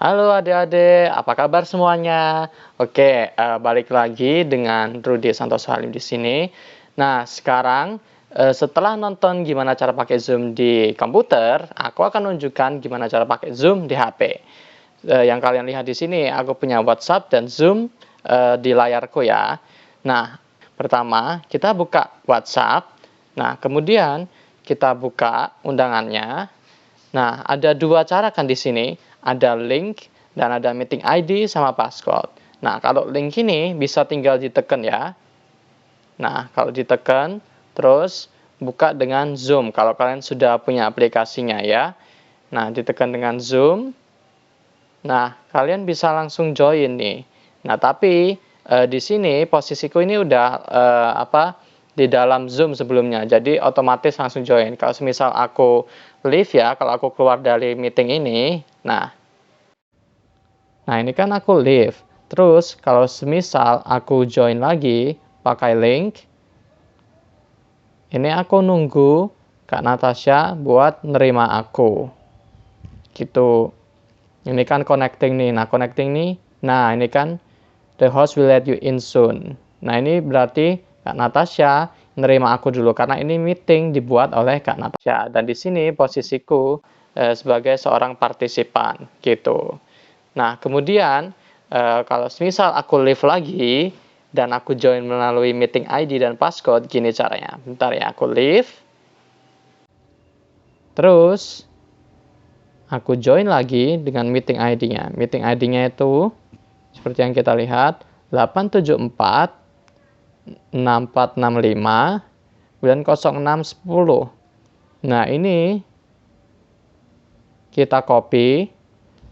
Halo adik-adik, apa kabar semuanya? Oke, balik lagi dengan Rudy Santoso Halim di sini. Nah, sekarang setelah nonton gimana cara pakai Zoom di komputer, aku akan tunjukkan gimana cara pakai Zoom di HP. Yang kalian lihat di sini, aku punya WhatsApp dan Zoom di layarku ya. Nah, pertama kita buka WhatsApp. Nah, kemudian kita buka undangannya. Nah, ada dua cara kan di sini, ada link dan ada meeting ID sama passcode. Nah, kalau link ini bisa tinggal ditekan ya. Nah, kalau ditekan, terus buka dengan Zoom kalau kalian sudah punya aplikasinya ya. Nah, ditekan dengan Zoom. Nah, kalian bisa langsung join nih. Nah, tapi di sini posisiku ini udah di dalam Zoom sebelumnya, jadi otomatis langsung join. Kalau semisal aku leave ya, kalau aku keluar dari meeting ini, nah ini kan aku leave. Terus kalau semisal aku join lagi pakai link, ini aku nunggu Kak Natasha buat nerima aku. Gitu. Ini kan connecting nih. Nah, connecting nih. Nah, ini kan the host will let you in soon. Nah, ini berarti Kak Natasha nerima aku dulu karena ini meeting dibuat oleh Kak Natasha dan di sini posisiku sebagai seorang partisipan gitu. Nah, kemudian kalau misal aku leave lagi dan aku join melalui meeting ID dan passcode, gini caranya. Bentar ya, aku leave. Terus aku join lagi dengan meeting ID-nya. Meeting ID-nya itu seperti yang kita lihat 874 6465 kemudian 0610. Nah, ini kita copy,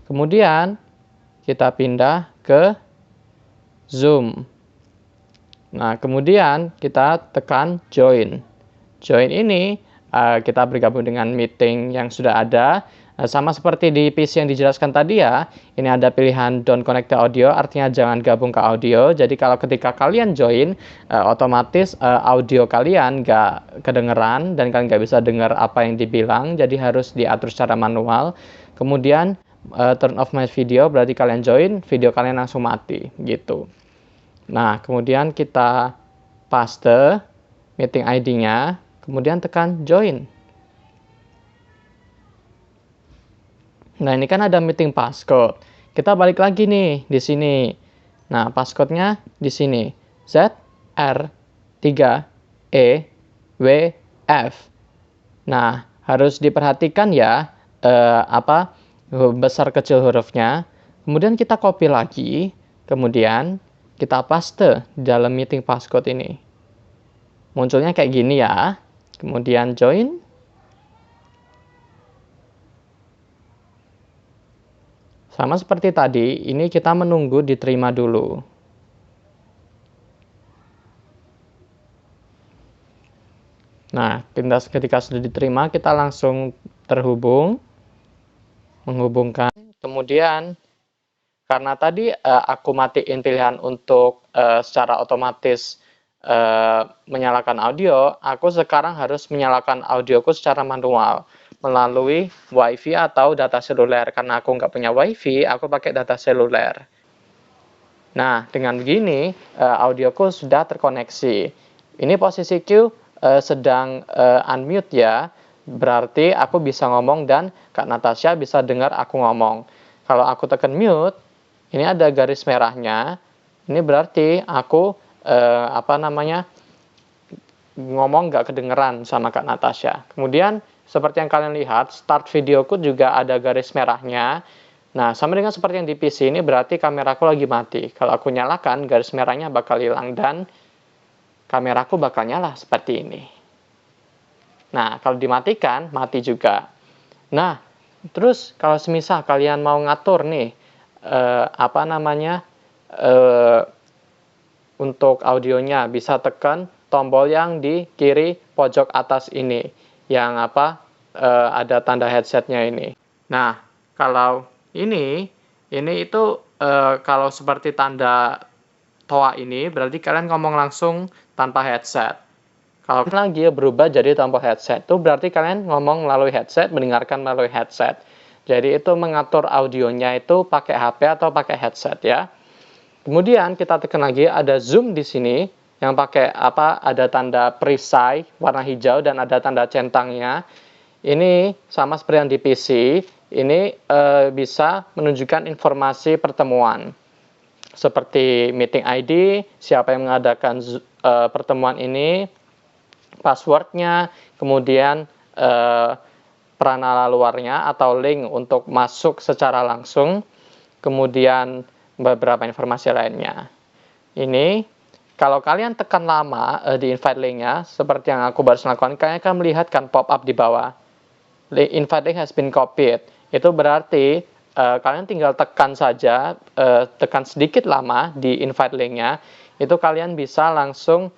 kemudian kita pindah ke Zoom. Nah, kemudian kita tekan join. Join ini kita bergabung dengan meeting yang sudah ada. Sama seperti di PC yang dijelaskan tadi ya, ini ada pilihan don't connect to audio, artinya jangan gabung ke audio. Jadi kalau ketika kalian join, otomatis audio kalian nggak kedengeran dan kalian nggak bisa dengar apa yang dibilang. Jadi harus diatur secara manual. Kemudian turn off my video, berarti kalian join, video kalian langsung mati gitu. Nah, kemudian kita paste meeting ID-nya, kemudian tekan join. Nah, ini kan ada meeting passcode. Kita balik lagi nih di sini. Nah, passcode-nya di sini. ZR3EWF. Nah, harus diperhatikan ya besar kecil hurufnya. Kemudian kita copy lagi, kemudian kita paste di dalam meeting passcode ini. Munculnya kayak gini ya. Kemudian join. Sama seperti tadi, ini kita menunggu diterima dulu. Nah, ketika sudah diterima, kita langsung menghubungkan. Kemudian, karena tadi aku matiin pilihan untuk secara otomatis menyalakan audio, aku sekarang harus menyalakan audioku secara manual melalui WiFi atau data seluler. Karena aku nggak punya WiFi, aku pakai data seluler. Nah, dengan begini audioku sudah terkoneksi. Ini posisiku sedang unmute ya, berarti aku bisa ngomong dan Kak Natasha bisa dengar aku ngomong. Kalau aku tekan mute, ini ada garis merahnya. Ini berarti aku ngomong nggak kedengeran sama Kak Natasha. Kemudian seperti yang kalian lihat, start videoku juga ada garis merahnya. Nah, sama dengan seperti yang di PC ini berarti kameraku lagi mati. Kalau aku nyalakan, garis merahnya bakal hilang dan kameraku bakal nyala seperti ini. Nah, kalau dimatikan, mati juga. Nah, terus kalau semisal kalian mau ngatur nih, untuk audionya, bisa tekan tombol yang di kiri pojok atas ini, yang ada tanda headsetnya ini. Nah, kalau ini itu kalau seperti tanda toa ini, berarti kalian ngomong langsung tanpa headset. Kalau lagi berubah jadi tanpa headset, itu berarti kalian ngomong melalui headset, mendengarkan melalui headset. Jadi itu mengatur audionya itu pakai HP atau pakai headset ya. Kemudian kita tekan lagi ada zoom di sini yang pakai ada tanda perisai warna hijau dan ada tanda centangnya. Ini sama seperti yang di PC, ini bisa menunjukkan informasi pertemuan. Seperti meeting ID, siapa yang mengadakan pertemuan ini, passwordnya, kemudian peranala luarnya atau link untuk masuk secara langsung, kemudian beberapa informasi lainnya. Ini kalau kalian tekan lama di invite link-nya, seperti yang aku baru lakukan, kalian akan melihat kan pop up di bawah. Invite link has been copied. Itu berarti kalian tinggal tekan saja, tekan sedikit lama di invite link-nya, itu kalian bisa langsung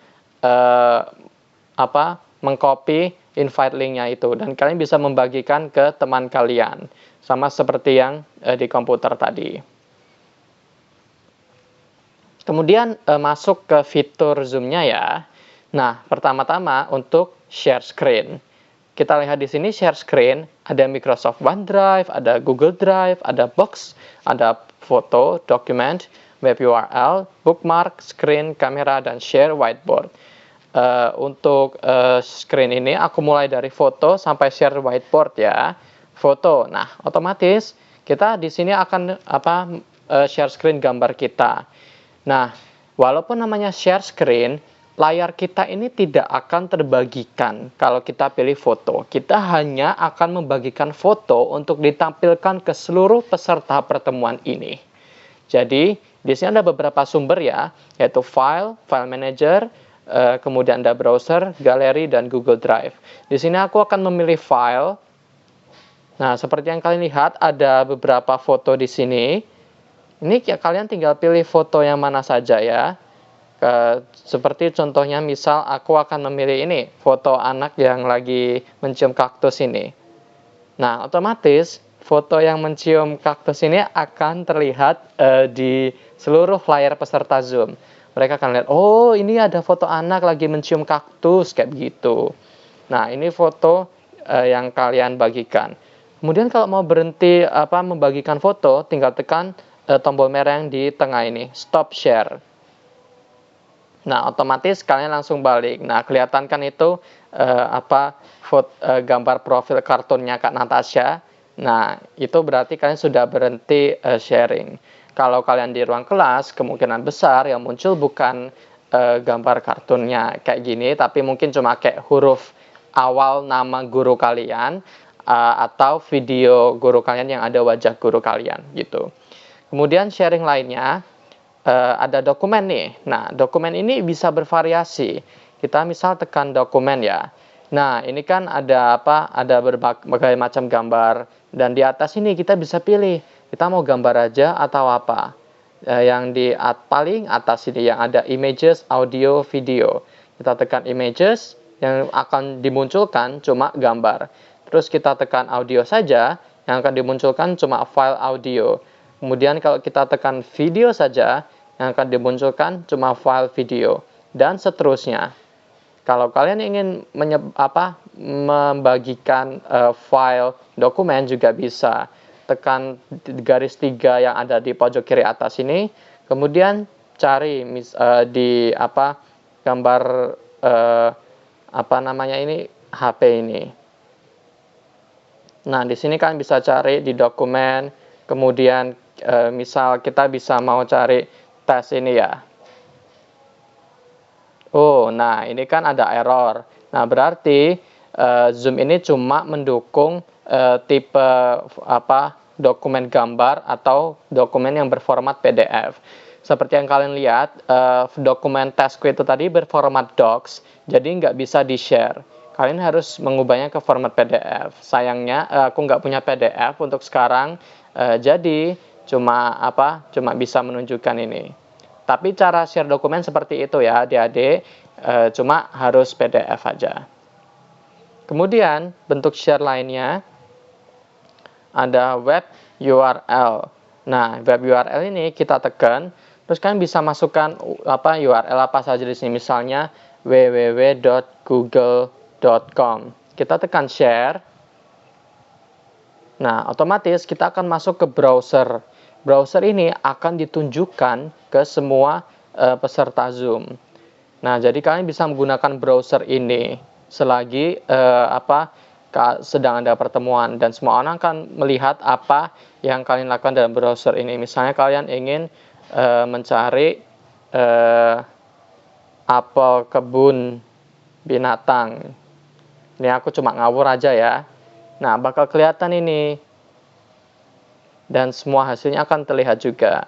mengcopy invite link-nya itu, dan kalian bisa membagikan ke teman kalian, sama seperti yang di komputer tadi. Kemudian masuk ke fitur zoom-nya ya. Nah, pertama-tama untuk share screen. Kita lihat di sini share screen, ada Microsoft OneDrive, ada Google Drive, ada Box, ada foto, document, web URL, bookmark, screen, kamera, dan share whiteboard. Untuk screen ini aku mulai dari foto sampai share whiteboard ya. Foto. Nah, otomatis kita di sini akan share screen gambar kita. Nah, walaupun namanya share screen, layar kita ini tidak akan terbagikan kalau kita pilih foto. Kita hanya akan membagikan foto untuk ditampilkan ke seluruh peserta pertemuan ini. Jadi, di sini ada beberapa sumber ya, yaitu file manager, kemudian ada browser, galeri, dan Google Drive. Di sini aku akan memilih file. Nah, seperti yang kalian lihat, ada beberapa foto di sini. Ini kalian tinggal pilih foto yang mana saja ya. Seperti contohnya misal aku akan memilih ini, foto anak yang lagi mencium kaktus ini. Nah, otomatis foto yang mencium kaktus ini akan terlihat di seluruh layar peserta Zoom. Mereka akan lihat, oh ini ada foto anak lagi mencium kaktus, kayak begitu. Nah, ini foto yang kalian bagikan. Kemudian kalau mau berhenti membagikan foto, tinggal tekan tombol merah yang di tengah ini, stop share. Nah, otomatis kalian langsung balik. Nah, kelihatan kan itu gambar profil kartunnya Kak Natasha. Nah, itu berarti kalian sudah berhenti sharing. Kalau kalian di ruang kelas, kemungkinan besar yang muncul bukan gambar kartunnya kayak gini, tapi mungkin cuma kayak huruf awal nama guru kalian atau video guru kalian yang ada wajah guru kalian gitu. Kemudian sharing lainnya ada dokumen nih. Nah, dokumen ini bisa bervariasi. Kita misal tekan dokumen ya. Nah, ini kan ada ada berbagai macam gambar, dan di atas ini kita bisa pilih kita mau gambar aja atau apa. Yang di paling atas ini yang ada images, audio, video. Kita tekan images, yang akan dimunculkan cuma gambar. Terus kita tekan audio saja, yang akan dimunculkan cuma file audio. Kemudian kalau kita tekan video saja, yang akan dimunculkan cuma file video, dan seterusnya. Kalau kalian ingin membagikan file dokumen juga bisa. Tekan garis 3 yang ada di pojok kiri atas ini, kemudian cari di gambar HP ini. Nah, di sini kalian bisa cari di dokumen, kemudian misal kita bisa mau cari tes ini ya. Oh, nah ini kan ada error. Nah, berarti Zoom ini cuma mendukung tipe dokumen gambar atau dokumen yang berformat PDF. Seperti yang kalian lihat, dokumen tesku itu tadi berformat docs, jadi nggak bisa di-share. Kalian harus mengubahnya ke format PDF. Sayangnya aku nggak punya PDF untuk sekarang, jadi cuma bisa menunjukkan ini. Tapi cara share dokumen seperti itu ya adik-adik, cuma harus PDF aja. Kemudian bentuk share lainnya ada web URL. Nah, web URL ini kita tekan, terus kalian bisa masukkan URL apa saja di sini, misalnya www.google.com. Kita tekan share. Nah, otomatis kita akan masuk ke browser. Browser ini akan ditunjukkan ke semua peserta Zoom. Nah, jadi kalian bisa menggunakan browser ini selagi sedang ada pertemuan, dan semua orang akan melihat apa yang kalian lakukan dalam browser ini. Misalnya kalian ingin mencari apel kebun binatang. Ini aku cuma ngawur aja ya. Nah, bakal kelihatan ini. Dan semua hasilnya akan terlihat juga.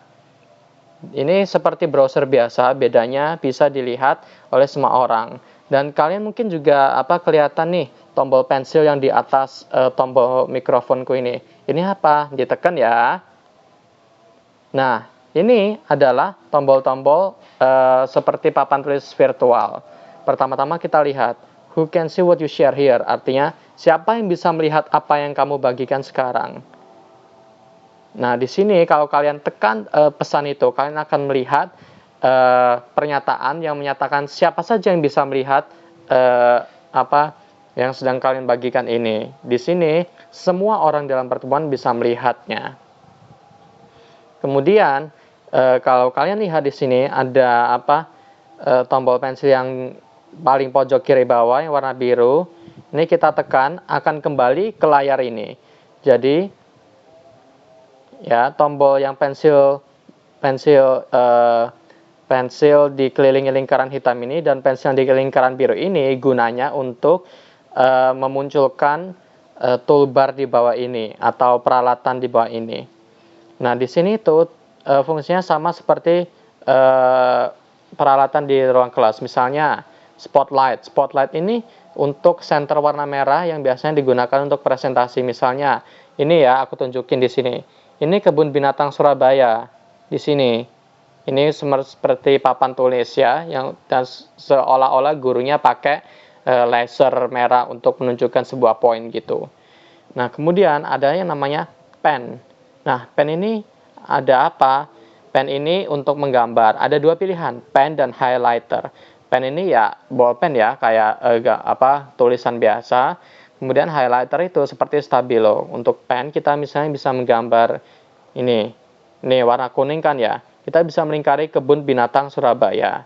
Ini seperti browser biasa, bedanya bisa dilihat oleh semua orang. Dan kalian mungkin juga kelihatan nih tombol pensil yang di atas tombol mikrofonku ini. Ini apa? Ditekan ya. Nah, ini adalah tombol-tombol seperti papan tulis virtual. Pertama-tama kita lihat who can see what you share here. Artinya siapa yang bisa melihat apa yang kamu bagikan sekarang. Nah, di sini kalau kalian tekan pesan itu, kalian akan melihat pernyataan yang menyatakan siapa saja yang bisa melihat apa yang sedang kalian bagikan ini. Di sini semua orang dalam pertemuan bisa melihatnya. Kemudian kalau kalian lihat di sini ada tombol pensil yang paling pojok kiri bawah yang warna biru. Ini kita tekan akan kembali ke layar ini. Jadi ya, tombol yang pensil dikelilingi lingkaran hitam ini dan pensil yang dikelilingi lingkaran biru ini gunanya untuk memunculkan toolbar di bawah ini atau peralatan di bawah ini. Nah, di sini itu fungsinya sama seperti peralatan di ruang kelas. Misalnya spotlight. Spotlight ini untuk senter warna merah yang biasanya digunakan untuk presentasi. Misalnya ini ya, aku tunjukin di sini. Ini kebun binatang Surabaya di sini. Ini seperti papan tulis ya, dan seolah-olah gurunya pakai laser merah untuk menunjukkan sebuah poin gitu. Nah, kemudian ada yang namanya pen. Nah, pen ini ada apa? Pen ini untuk menggambar. Ada dua pilihan, pen dan highlighter. Pen ini ya bolpen ya, kayak tulisan biasa. Kemudian highlighter itu seperti stabilo. Untuk pen kita misalnya bisa menggambar ini warna kuning kan ya. Kita bisa melingkari kebun binatang Surabaya.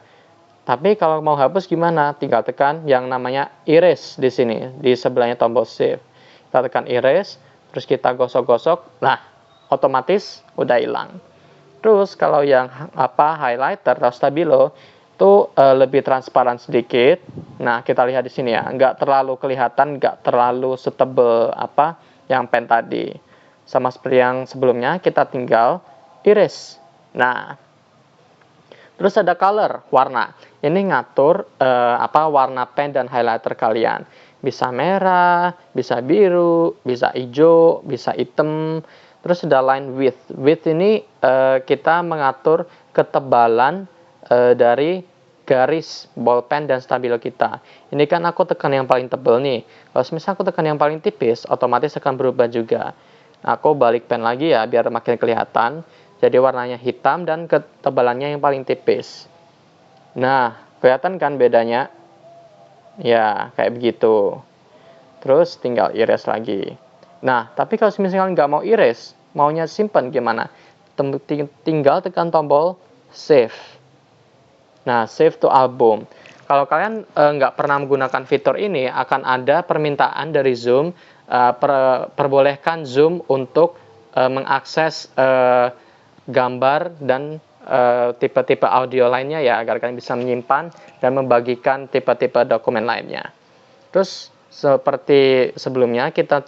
Tapi kalau mau hapus gimana? Tinggal tekan yang namanya erase di sini, di sebelahnya tombol save. Kita tekan erase, terus kita gosok-gosok. Nah, otomatis udah hilang. Terus kalau yang highlighter atau stabilo itu lebih transparan sedikit. Nah, kita lihat di sini ya, nggak terlalu kelihatan, nggak terlalu setebal yang pen tadi. Sama seperti yang sebelumnya, kita tinggal erase. Nah, terus ada color, warna. Ini ngatur warna pen dan highlighter kalian. Bisa merah, bisa biru, bisa hijau, bisa hitam. Terus ada line width. Width ini kita mengatur ketebalan dari garis bolpen dan stabilo kita. Ini kan aku tekan yang paling tebal nih. Kalau misalnya aku tekan yang paling tipis, otomatis akan berubah juga. Nah, aku balik pen lagi ya, biar makin kelihatan. Jadi warnanya hitam dan ketebalannya yang paling tipis. Nah, kelihatan kan bedanya? Ya, kayak begitu. Terus tinggal erase lagi. Nah, tapi kalau misalnya nggak mau erase, maunya simpan gimana? Tinggal tekan tombol save. Nah, save to album. Kalau kalian nggak pernah menggunakan fitur ini, akan ada permintaan dari Zoom, perbolehkan Zoom untuk mengakses gambar dan tipe-tipe audio lainnya ya, agar kalian bisa menyimpan dan membagikan tipe-tipe dokumen lainnya. Terus seperti sebelumnya, kita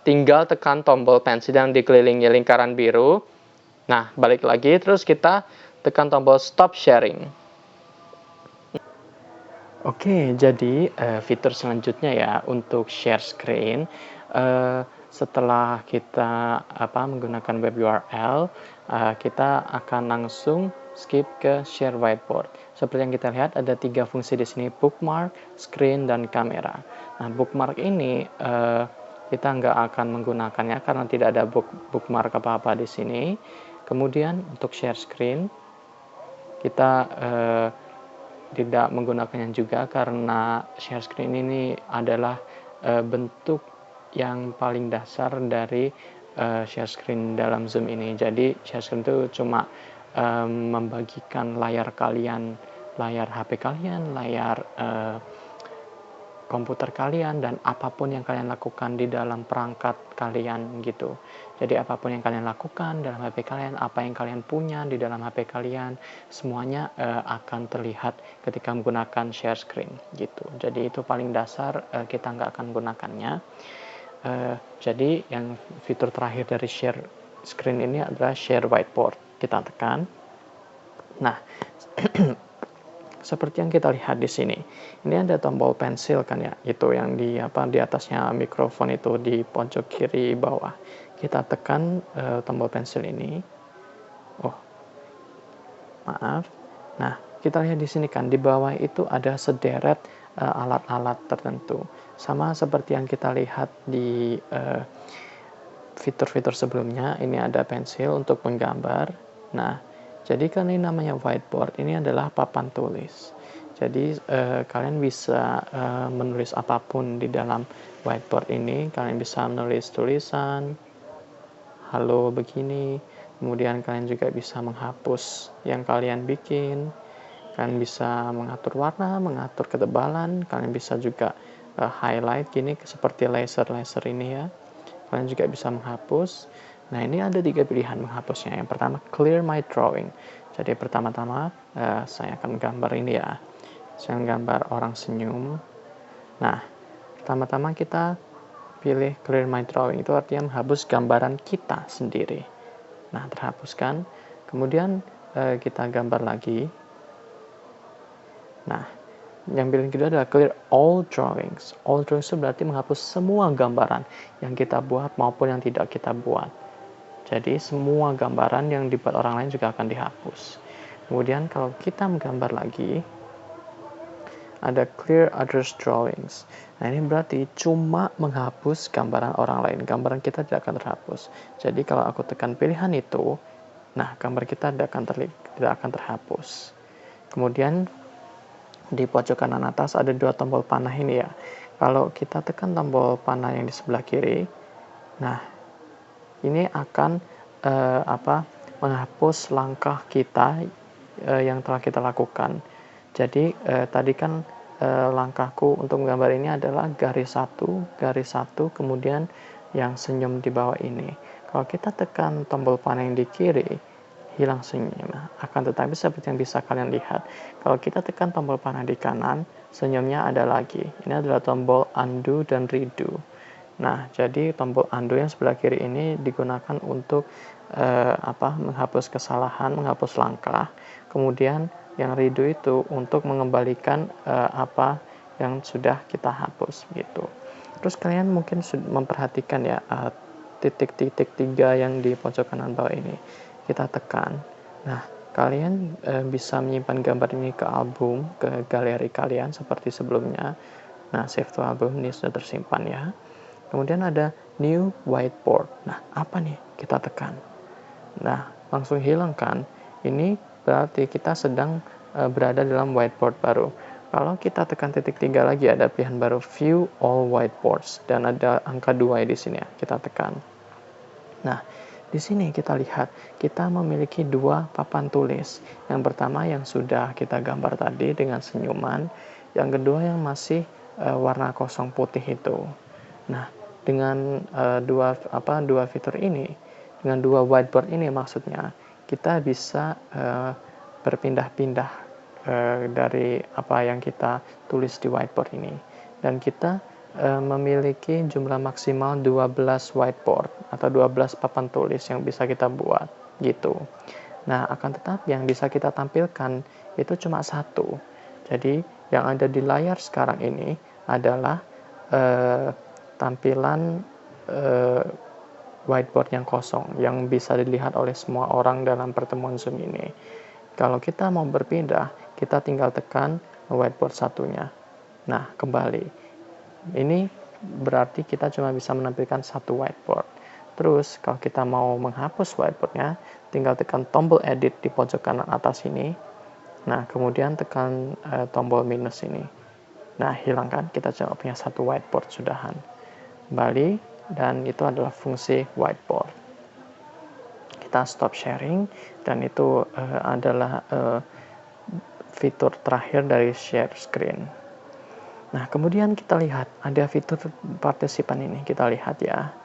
tinggal tekan tombol pensil yang dikelilingi lingkaran biru. Nah, balik lagi, terus kita tekan tombol stop sharing. Oke, jadi fitur selanjutnya ya untuk share screen. Setelah kita menggunakan web URL, kita akan langsung skip ke share whiteboard. Seperti yang kita lihat ada 3 fungsi di sini, bookmark, screen, dan kamera. Nah, bookmark ini kita nggak akan menggunakannya karena tidak ada bookmark apa-apa di sini. Kemudian untuk share screen, kita tidak menggunakannya juga karena share screen ini adalah bentuk yang paling dasar dari share screen dalam Zoom ini. Jadi share screen itu cuma membagikan layar kalian, layar HP kalian, layar komputer kalian, dan apapun yang kalian lakukan di dalam perangkat kalian gitu. Jadi apapun yang kalian lakukan dalam HP kalian, apa yang kalian punya di dalam HP kalian, semuanya akan terlihat ketika menggunakan share screen gitu. Jadi itu paling dasar, kita nggak akan gunakannya. Jadi yang fitur terakhir dari share screen ini adalah share whiteboard. Kita tekan. Nah, seperti yang kita lihat di sini, ini ada tombol pensil kan ya, itu yang di atasnya mikrofon itu di pojok kiri bawah. Kita tekan tombol pensil ini. Oh, maaf. Nah, kita lihat di sini kan di bawah itu ada sederet alat-alat tertentu. Sama seperti yang kita lihat di fitur-fitur sebelumnya, ini ada pensil untuk menggambar. Nah, jadi kan ini namanya whiteboard, ini adalah papan tulis. Jadi kalian bisa menulis apapun di dalam whiteboard ini. Kalian bisa menulis tulisan, halo begini. Kemudian kalian juga bisa menghapus yang kalian bikin. Kalian bisa mengatur warna, mengatur ketebalan. Kalian bisa juga highlight gini seperti laser-laser ini ya. Kalian juga bisa menghapus. Nah, ini ada 3 pilihan menghapusnya. Yang pertama, clear my drawing. Jadi pertama-tama saya akan gambar ini ya. Saya gambar orang senyum. Nah, pertama-tama kita pilih clear my drawing. Itu artinya menghapus gambaran kita sendiri. Nah, terhapuskan. Kemudian kita gambar lagi. Nah, yang pilihan kedua adalah clear all drawings. All drawings itu berarti menghapus semua gambaran yang kita buat maupun yang tidak kita buat. Jadi semua gambaran yang dibuat orang lain juga akan dihapus. Kemudian kalau kita menggambar lagi, ada clear others drawings. Nah, ini berarti cuma menghapus gambaran orang lain. Gambaran kita tidak akan terhapus. Jadi kalau aku tekan pilihan itu, nah gambar kita tidak akan terhapus. Kemudian di pojok kanan atas ada 2 tombol panah ini ya. Kalau kita tekan tombol panah yang di sebelah kiri, nah ini akan menghapus langkah kita yang telah kita lakukan. Jadi tadi kan langkahku untuk menggambar ini adalah garis satu, kemudian yang senyum di bawah ini. Kalau kita tekan tombol panah yang di kiri, hilang senyumnya. Akan tetapi seperti yang bisa kalian lihat, kalau kita tekan tombol panah di kanan, senyumnya ada lagi. Ini adalah tombol undo dan redo. Nah, jadi tombol undo yang sebelah kiri ini digunakan untuk menghapus kesalahan, menghapus langkah. Kemudian yang redo itu untuk mengembalikan apa yang sudah kita hapus gitu. Terus kalian mungkin memperhatikan ya titik-titik 3 yang di pojok kanan bawah ini. Kita tekan. Nah, kalian bisa menyimpan gambar ini ke album, ke galeri kalian seperti sebelumnya. Nah, save to album ini sudah tersimpan ya. Kemudian ada new whiteboard. Nah, apa nih? Kita tekan. Nah, langsung hilang kan? Ini berarti kita sedang berada dalam whiteboard baru. Kalau kita tekan titik 3 lagi, ada pilihan baru view all whiteboards, dan ada angka 2 di sini ya. Kita tekan. Nah, di sini kita lihat, kita memiliki 2 papan tulis. Yang pertama yang sudah kita gambar tadi dengan senyuman, yang kedua yang masih warna kosong putih itu. Nah, dengan dua fitur ini, dengan 2 whiteboard ini maksudnya, kita bisa berpindah-pindah dari apa yang kita tulis di whiteboard ini. Dan kita memiliki jumlah maksimal 12 whiteboard atau 12 papan tulis yang bisa kita buat gitu. Nah, akan tetapi yang bisa kita tampilkan itu cuma 1. Jadi yang ada di layar sekarang ini adalah tampilan whiteboard yang kosong yang bisa dilihat oleh semua orang dalam pertemuan Zoom ini. Kalau kita mau berpindah, kita tinggal tekan whiteboard satunya. Nah, kembali. Ini berarti kita cuma bisa menampilkan 1 whiteboard. Terus kalau kita mau menghapus whiteboardnya, tinggal tekan tombol edit di pojok kanan atas ini. Nah, kemudian tekan tombol minus ini. Nah, hilangkan, kita cuma punya 1 whiteboard sudahan. kembali, dan itu adalah fungsi whiteboard. Kita stop sharing, dan itu adalah fitur terakhir dari share screen. Nah, kemudian kita lihat ada fitur partisipan ini, kita lihat ya.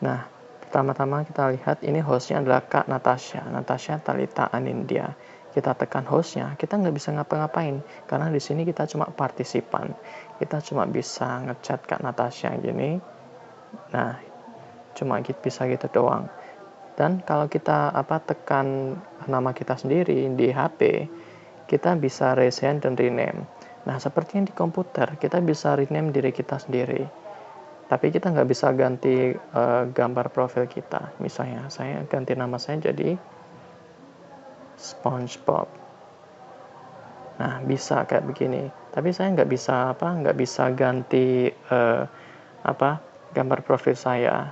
Nah, pertama-tama kita lihat ini hostnya adalah Kak Natasha Talita Anindya. Kita tekan hostnya, kita nggak bisa ngapa-ngapain karena di sini kita cuma partisipan. Kita cuma bisa ngechat Kak Natasha gini. Nah, cuma bisa gitu doang. Dan kalau kita tekan nama kita sendiri di HP, kita bisa resend dan rename. Nah, seperti yang di komputer, kita bisa rename diri kita sendiri. Tapi kita nggak bisa ganti gambar profil kita. Misalnya, saya ganti nama saya jadi SpongeBob. Nah, bisa kayak begini. Tapi saya nggak bisa ganti gambar profil saya.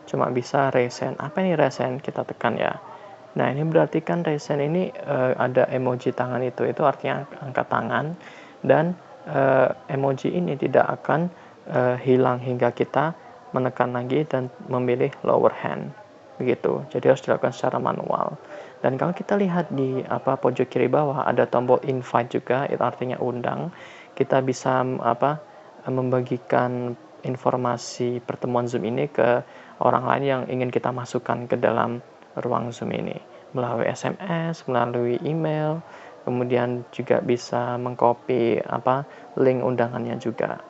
Cuma bisa resend. Apa ini resend? Kita tekan ya. Nah, ini berarti kan resend ini ada emoji tangan itu artinya angkat tangan, dan emoji ini tidak akan hilang hingga kita menekan lagi dan memilih lower hand. Begitu. Jadi harus dilakukan secara manual. Dan kalau kita lihat di pojok kiri bawah ada tombol invite juga, itu artinya undang. Kita bisa membagikan informasi pertemuan Zoom ini ke orang lain yang ingin kita masukkan ke dalam ruang Zoom ini melalui SMS, melalui email, kemudian juga bisa mengcopy link undangannya juga.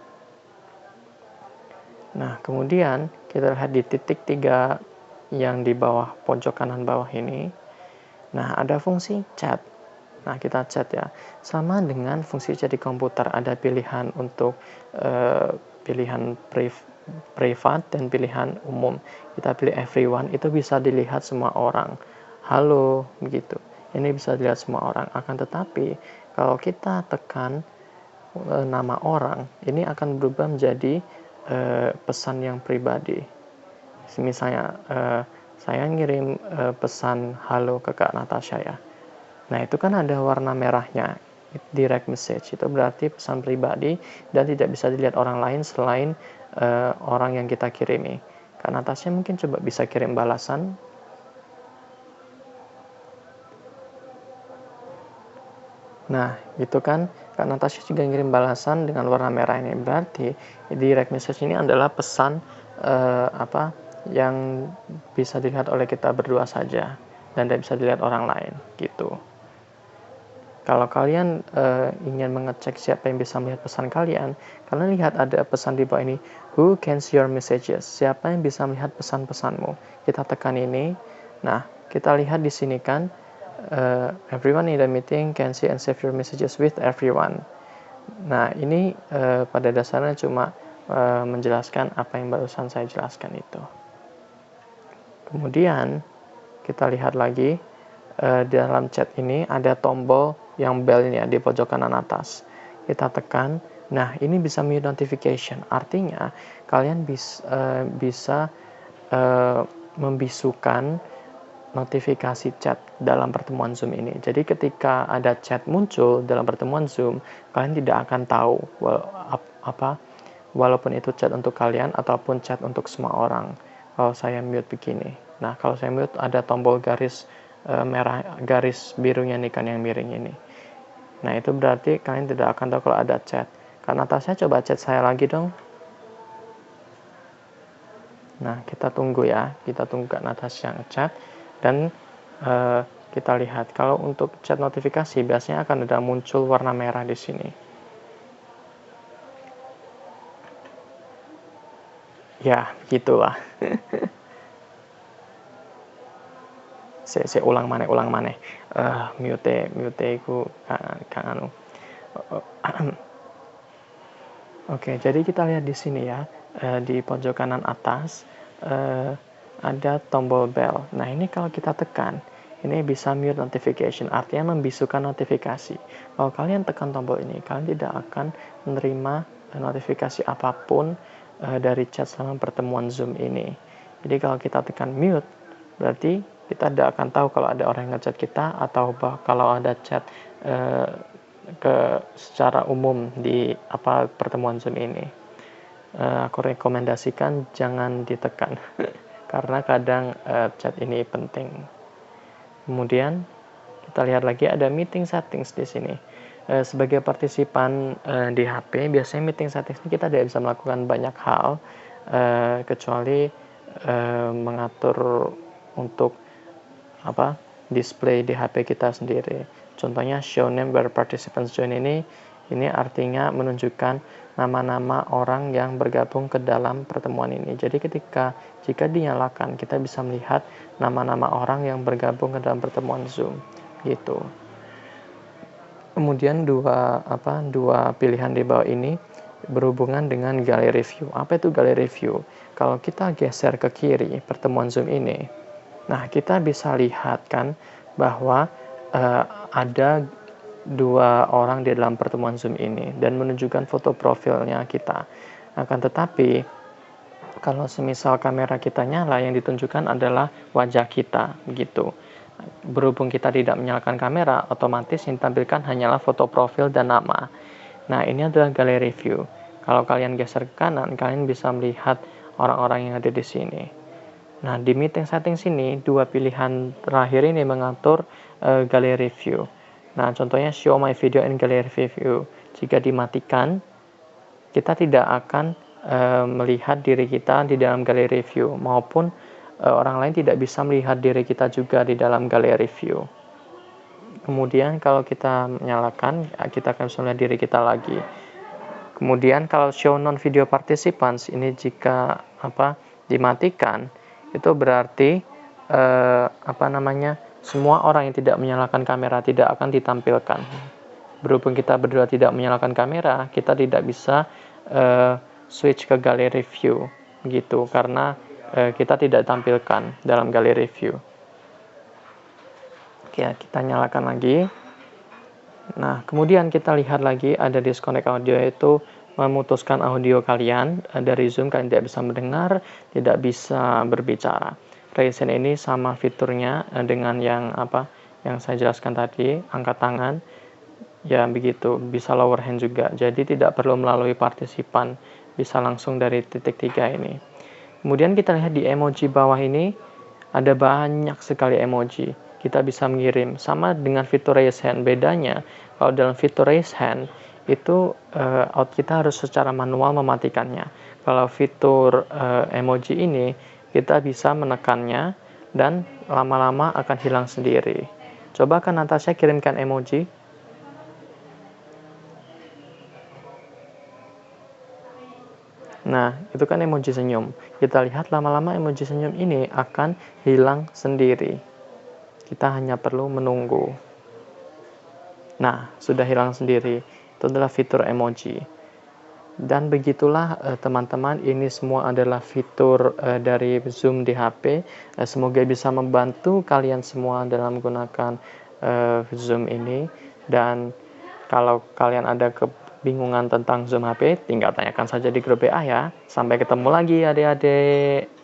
Nah, kemudian kita lihat di titik 3 yang di bawah pojok kanan bawah ini. Nah, ada fungsi chat. Nah, kita chat ya. Sama dengan fungsi chat di komputer, ada pilihan untuk pilihan privat dan pilihan umum. Kita pilih everyone, itu bisa dilihat semua orang. Halo, begitu. Ini bisa dilihat semua orang. Akan tetapi, kalau kita tekan nama orang, ini akan berubah menjadi pesan yang pribadi. Misalnya, saya ngirim pesan halo ke Kak Natasha ya. Nah, itu kan ada warna merahnya, direct message. Itu berarti pesan pribadi dan tidak bisa dilihat orang lain selain orang yang kita kirimi. Kak Natasha mungkin coba bisa kirim balasan. Nah, itu kan Kak Natasha juga ngirim balasan dengan warna merah ini. Berarti direct message ini adalah pesan yang bisa dilihat oleh kita berdua saja dan tidak bisa dilihat orang lain gitu. Kalau kalian ingin mengecek siapa yang bisa melihat pesan kalian lihat ada pesan di bawah ini, who can see your messages? Siapa yang bisa melihat pesan-pesanmu? Kita tekan ini. Nah, kita lihat di sini kan, everyone in the meeting can see and save your messages with everyone. Nah, ini pada dasarnya cuma menjelaskan apa yang barusan saya jelaskan itu. Kemudian kita lihat lagi dalam chat ini ada tombol yang bell-nya di pojok kanan atas. Kita tekan. Nah, ini bisa mute notification. Artinya kalian bisa membisukan notifikasi chat dalam pertemuan Zoom ini. Jadi ketika ada chat muncul dalam pertemuan Zoom, kalian tidak akan tahu walaupun itu chat untuk kalian ataupun chat untuk semua orang. Kalau saya mute begini. Nah, kalau saya mute ada tombol garis merah, garis birunya nih kan yang miring ini. Nah, itu berarti kalian tidak akan tahu kalau ada chat. Karena Natasha coba chat saya lagi dong. Nah, kita tunggu ya. Kita tunggu Kak Natasha ngechat. Dan kita lihat kalau untuk chat notifikasi biasanya akan ada muncul warna merah di sini. Ya, gitulah. saya ulang maneh. Mute ku Kang anu. Oke, jadi kita lihat di sini ya, di pojok kanan atas ada tombol bell. Nah, ini kalau kita tekan, ini bisa mute notification, artinya membisukan notifikasi. Kalau kalian tekan tombol ini, kalian tidak akan menerima notifikasi apapun dari chat selama pertemuan Zoom ini. Jadi kalau kita tekan mute, berarti kita tidak akan tahu kalau ada orang yang ngechat kita atau kalau ada chat secara umum di pertemuan Zoom ini. aku rekomendasikan jangan ditekan karena kadang chat ini penting. Kemudian kita lihat lagi ada meeting settings di sini. Sebagai partisipan di HP, biasanya meeting settings ini kita tidak bisa melakukan banyak hal kecuali mengatur untuk display di HP kita sendiri. Contohnya show name where participants join ini artinya menunjukkan nama-nama orang yang bergabung ke dalam pertemuan ini. Jadi jika dinyalakan, kita bisa melihat nama-nama orang yang bergabung ke dalam pertemuan Zoom gitu. Kemudian dua pilihan di bawah ini berhubungan dengan gallery view. Apa itu gallery view? Kalau kita geser ke kiri pertemuan Zoom ini, nah kita bisa lihat kan bahwa ada dua orang di dalam pertemuan Zoom ini dan menunjukkan foto profilnya kita. Akan tetapi kalau semisal kamera kita nyala, yang ditunjukkan adalah wajah kita gitu. Berhubung kita tidak menyalakan kamera, otomatis yang ditampilkan hanyalah foto profil dan nama. Nah, ini adalah gallery view. Kalau kalian geser ke kanan, kalian bisa melihat orang-orang yang ada di sini. Nah, di meeting settings ini, dua pilihan terakhir ini mengatur gallery view. Nah, contohnya show my video in gallery view. Jika dimatikan, kita tidak akan melihat diri kita di dalam gallery view, maupun orang lain tidak bisa melihat diri kita juga di dalam gallery view. Kemudian kalau kita menyalakan, kita akan bisa melihat diri kita lagi. Kemudian kalau show non video participants ini jika dimatikan, itu berarti semua orang yang tidak menyalakan kamera tidak akan ditampilkan. Berhubung kita berdua tidak menyalakan kamera, kita tidak bisa switch ke gallery view gitu, karena kita tidak tampilkan dalam gallery view. Oke, kita nyalakan lagi. Nah, kemudian kita lihat lagi ada disconnect audio, yaitu memutuskan audio kalian dari Zoom. Kalian tidak bisa mendengar, tidak bisa berbicara. Raise hand ini sama fiturnya dengan yang saya jelaskan tadi, angkat tangan. Ya begitu, bisa lower hand juga. Jadi tidak perlu melalui partisipan, bisa langsung dari titik 3 ini. Kemudian kita lihat di emoji bawah ini, ada banyak sekali emoji. Kita bisa mengirim, sama dengan fitur raise hand. Bedanya, kalau dalam fitur raise hand, itu kita harus secara manual mematikannya. Kalau fitur emoji ini, kita bisa menekannya, dan lama-lama akan hilang sendiri. Coba kan Natasha kirimkan emoji. Nah, itu kan emoji senyum. Kita lihat lama-lama emoji senyum ini akan hilang sendiri. Kita hanya perlu menunggu. Nah, sudah hilang sendiri. Itu adalah fitur emoji. Dan begitulah teman-teman, ini semua adalah fitur dari Zoom di HP. Semoga bisa membantu kalian semua dalam menggunakan Zoom ini. Dan kalau kalian ada kebingungan tentang Zoom HP, tinggal tanyakan saja di grup WA ya. Sampai ketemu lagi adik-adik.